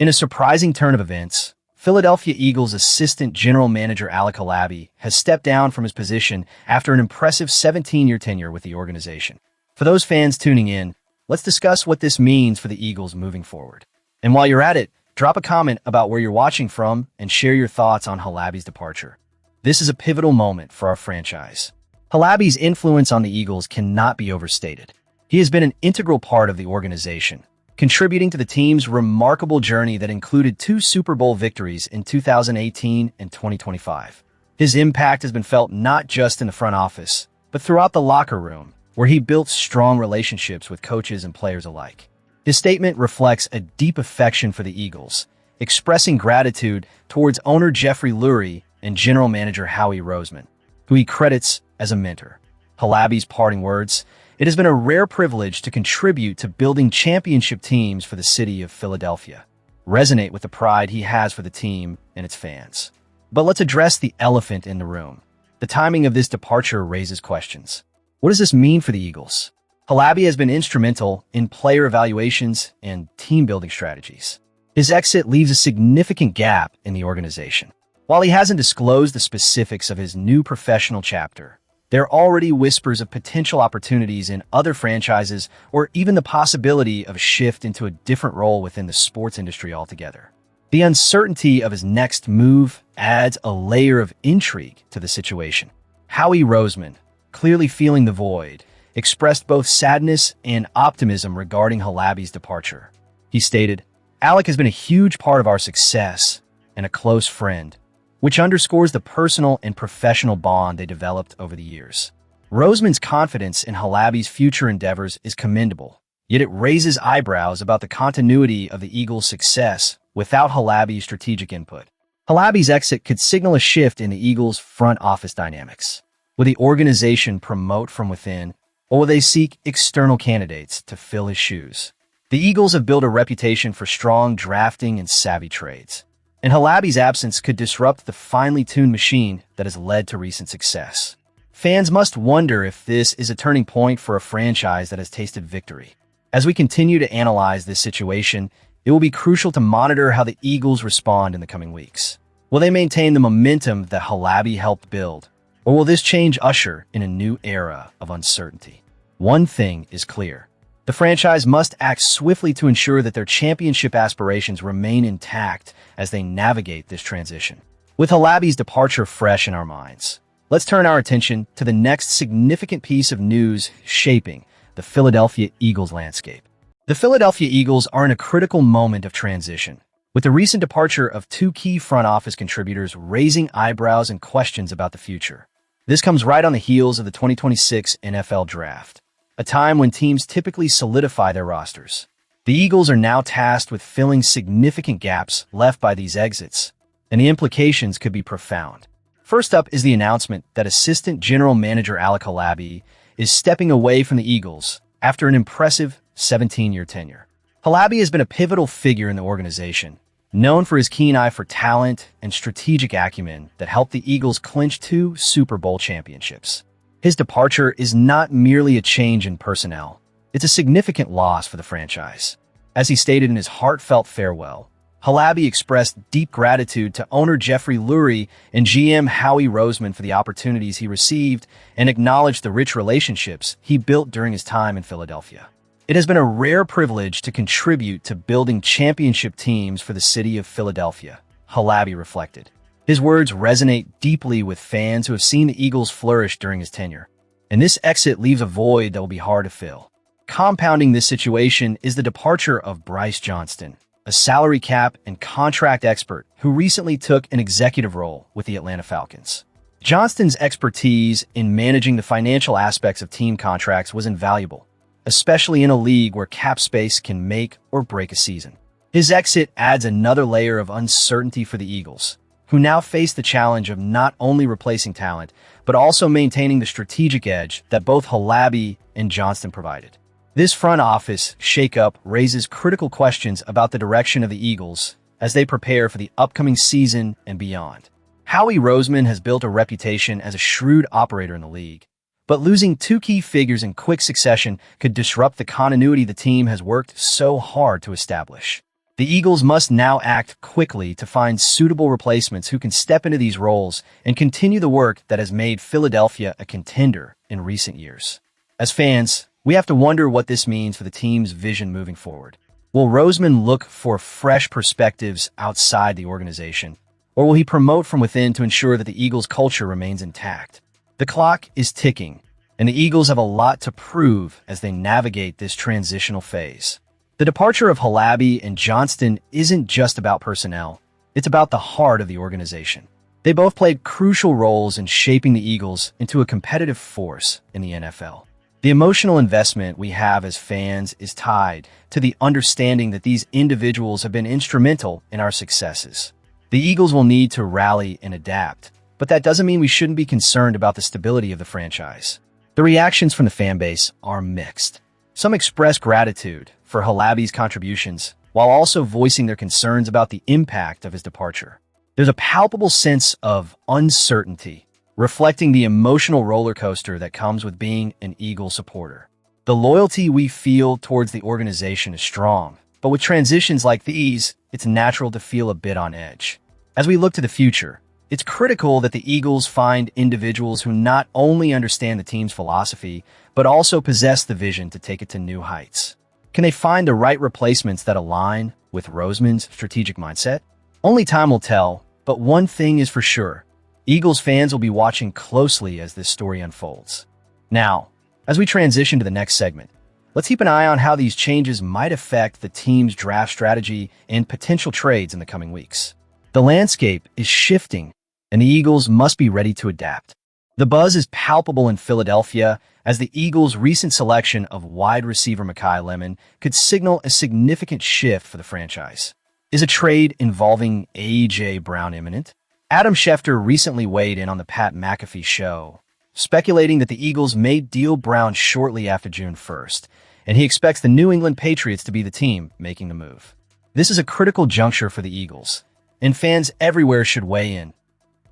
In a surprising turn of events, Philadelphia Eagles assistant general manager Alec Halaby has stepped down from his position after an impressive 17-year tenure with the organization. For those fans tuning in, let's discuss what this means for the Eagles moving forward. And while you're at it, drop a comment about where you're watching from and share your thoughts on Halaby's departure. This is a pivotal moment for our franchise. Halaby's influence on the Eagles cannot be overstated. He has been an integral part of the organization, contributing to the team's remarkable journey that included 2 Super Bowl victories in 2018 and 2025. His impact has been felt not just in the front office, but throughout the locker room, where he built strong relationships with coaches and players alike. His statement reflects a deep affection for the Eagles, expressing gratitude towards owner Jeffrey Lurie and general manager Howie Roseman, who he credits as a mentor. Halaby's parting words: "It has been a rare privilege to contribute to building championship teams for the city of Philadelphia," resonate with the pride he has for the team and its fans. But let's address the elephant in the room. The timing of this departure raises questions. What does this mean for the Eagles? Halaby has been instrumental in player evaluations and team-building strategies. His exit leaves a significant gap in the organization. While he hasn't disclosed the specifics of his new professional chapter, there are already whispers of potential opportunities in other franchises or even the possibility of a shift into a different role within the sports industry altogether. The uncertainty of his next move adds a layer of intrigue to the situation. Howie Roseman, clearly feeling the void, expressed both sadness and optimism regarding Halaby's departure. He stated, "Alec has been a huge part of our success and a close friend," which underscores the personal and professional bond they developed over the years. Roseman's confidence in Halaby's future endeavors is commendable, yet it raises eyebrows about the continuity of the Eagles' success without Halaby's strategic input. Halaby's exit could signal a shift in the Eagles' front office dynamics. Will the organization promote from within, or will they seek external candidates to fill his shoes? The Eagles have built a reputation for strong drafting and savvy trades, and Halaby's absence could disrupt the finely tuned machine that has led to recent success. Fans must wonder if this is a turning point for a franchise that has tasted victory. As we continue to analyze this situation, it will be crucial to monitor how the Eagles respond in the coming weeks. Will they maintain the momentum that Halaby helped build, or will this change usher in a new era of uncertainty? One thing is clear. The franchise must act swiftly to ensure that their championship aspirations remain intact as they navigate this transition. With Halaby's departure fresh in our minds, let's turn our attention to the next significant piece of news shaping the Philadelphia Eagles landscape. The Philadelphia Eagles are in a critical moment of transition, with the recent departure of 2 key front office contributors raising eyebrows and questions about the future. This comes right on the heels of the 2026 NFL Draft, a time when teams typically solidify their rosters. The Eagles are now tasked with filling significant gaps left by these exits, and the implications could be profound. First up is the announcement that assistant general manager Alec Halaby is stepping away from the Eagles after an impressive 17-year tenure. Halaby has been a pivotal figure in the organization, known for his keen eye for talent and strategic acumen that helped the Eagles clinch 2 Super Bowl championships. His departure is not merely a change in personnel, it's a significant loss for the franchise. As he stated in his heartfelt farewell, Halaby expressed deep gratitude to owner Jeffrey Lurie and GM Howie Roseman for the opportunities he received and acknowledged the rich relationships he built during his time in Philadelphia. "It has been a rare privilege to contribute to building championship teams for the city of Philadelphia," Halaby reflected. His words resonate deeply with fans who have seen the Eagles flourish during his tenure, and this exit leaves a void that will be hard to fill. Compounding this situation is the departure of Bryce Johnston, a salary cap and contract expert who recently took an executive role with the Atlanta Falcons. Johnston's expertise in managing the financial aspects of team contracts was invaluable, especially in a league where cap space can make or break a season. His exit adds another layer of uncertainty for the Eagles, who now face the challenge of not only replacing talent, but also maintaining the strategic edge that both Halaby and Johnston provided. This front office shakeup raises critical questions about the direction of the Eagles as they prepare for the upcoming season and beyond. Howie Roseman has built a reputation as a shrewd operator in the league, but losing 2 key figures in quick succession could disrupt the continuity the team has worked so hard to establish. The Eagles must now act quickly to find suitable replacements who can step into these roles and continue the work that has made Philadelphia a contender in recent years. As fans, we have to wonder what this means for the team's vision moving forward. Will Roseman look for fresh perspectives outside the organization, or will he promote from within to ensure that the Eagles' culture remains intact? The clock is ticking, and the Eagles have a lot to prove as they navigate this transitional phase. The departure of Halaby and Johnston isn't just about personnel. It's about the heart of the organization. They both played crucial roles in shaping the Eagles into a competitive force in the NFL. The emotional investment we have as fans is tied to the understanding that these individuals have been instrumental in our successes. The Eagles will need to rally and adapt, but that doesn't mean we shouldn't be concerned about the stability of the franchise. The reactions from the fan base are mixed. Some express gratitude for Halaby's contributions, while also voicing their concerns about the impact of his departure. There's a palpable sense of uncertainty, reflecting the emotional roller coaster that comes with being an Eagle supporter. The loyalty we feel towards the organization is strong, but with transitions like these, it's natural to feel a bit on edge. As we look to the future, it's critical that the Eagles find individuals who not only understand the team's philosophy, but also possess the vision to take it to new heights. Can they find the right replacements that align with Roseman's strategic mindset? Only time will tell, but one thing is for sure. Eagles fans will be watching closely as this story unfolds. Now, as we transition to the next segment, let's keep an eye on how these changes might affect the team's draft strategy and potential trades in the coming weeks. The landscape is shifting, and the Eagles must be ready to adapt. The buzz is palpable in Philadelphia as the Eagles' recent selection of wide receiver Mekhi Lemon could signal a significant shift for the franchise. Is a trade involving A.J. Brown imminent? Adam Schefter recently weighed in on the Pat McAfee show, speculating that the Eagles may deal Brown shortly after June 1st, and he expects the New England Patriots to be the team making the move. This is a critical juncture for the Eagles, and fans everywhere should weigh in.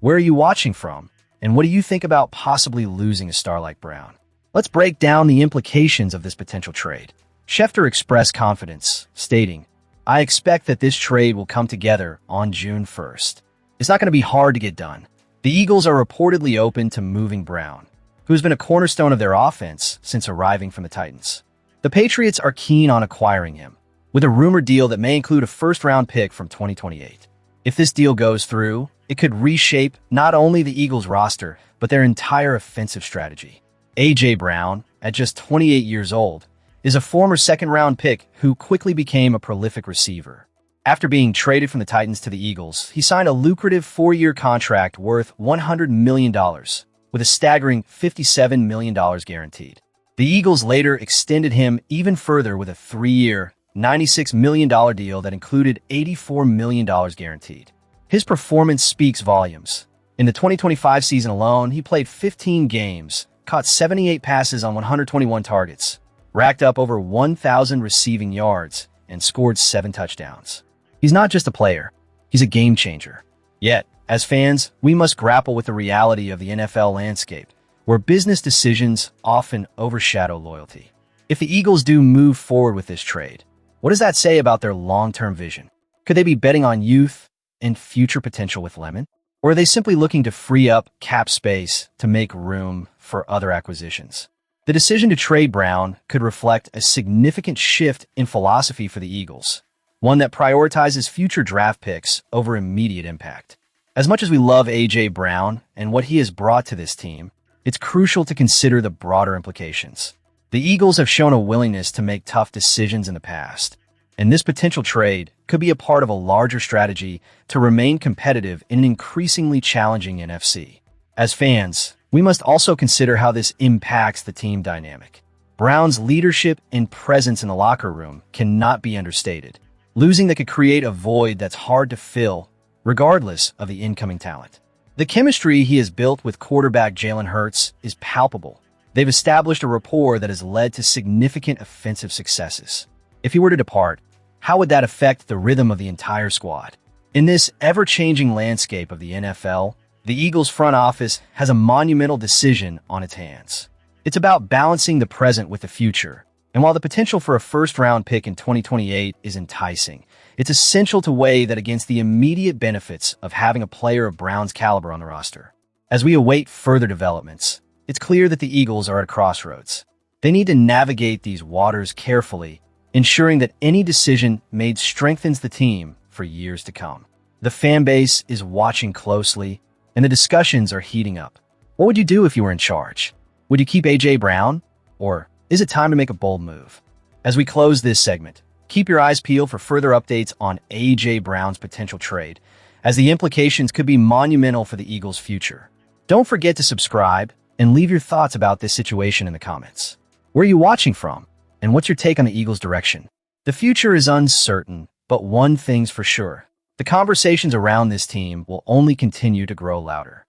Where are you watching from? And what do you think about possibly losing a star like Brown? Let's break down the implications of this potential trade. Schefter expressed confidence, stating, "I expect that this trade will come together on June 1st. It's not going to be hard to get done. The Eagles are reportedly open to moving Brown, who has been a cornerstone of their offense since arriving from the Titans. The Patriots are keen on acquiring him, with a rumored deal that may include a first-round pick from 2028. If this deal goes through, it could reshape not only the Eagles' roster, but their entire offensive strategy. A.J. Brown, at just 28 years old, is a former second-round pick who quickly became a prolific receiver. After being traded from the Titans to the Eagles, he signed a lucrative 4-year contract worth $100 million, with a staggering $57 million guaranteed. The Eagles later extended him even further with a 3-year, $96 million deal that included $84 million guaranteed. His performance speaks volumes. In the 2025 season alone, he played 15 games, caught 78 passes on 121 targets, racked up over 1,000 receiving yards, and scored 7 touchdowns. He's not just a player, he's a game changer. Yet, as fans, we must grapple with the reality of the NFL landscape, where business decisions often overshadow loyalty. If the Eagles do move forward with this trade, what does that say about their long-term vision? Could they be betting on youth and future potential with Lemon? Or are they simply looking to free up cap space to make room for other acquisitions? The decision to trade Brown could reflect a significant shift in philosophy for the Eagles, one that prioritizes future draft picks over immediate impact. As much as we love A.J. Brown and what he has brought to this team, it's crucial to consider the broader implications. The Eagles have shown a willingness to make tough decisions in the past, and this potential trade could be a part of a larger strategy to remain competitive in an increasingly challenging NFC. As fans, we must also consider how this impacts the team dynamic. Brown's leadership and presence in the locker room cannot be understated. Losing that could create a void that's hard to fill, regardless of the incoming talent. The chemistry he has built with quarterback Jalen Hurts is palpable. They've established a rapport that has led to significant offensive successes. If he were to depart, how would that affect the rhythm of the entire squad? In this ever-changing landscape of the NFL, the Eagles front office has a monumental decision on its hands. It's about balancing the present with the future. And while the potential for a first-round pick in 2028 is enticing, it's essential to weigh that against the immediate benefits of having a player of Brown's caliber on the roster. As we await further developments, it's clear that the Eagles are at a crossroads. They need to navigate these waters carefully, ensuring that any decision made strengthens the team for years to come. The fan base is watching closely, and the discussions are heating up. What would you do if you were in charge? Would you keep A.J. Brown? Or is it time to make a bold move? As we close this segment, keep your eyes peeled for further updates on A.J. Brown's potential trade, as the implications could be monumental for the Eagles' future. Don't forget to subscribe and leave your thoughts about this situation in the comments. Where are you watching from? And what's your take on the Eagles' direction? The future is uncertain, but one thing's for sure. The conversations around this team will only continue to grow louder.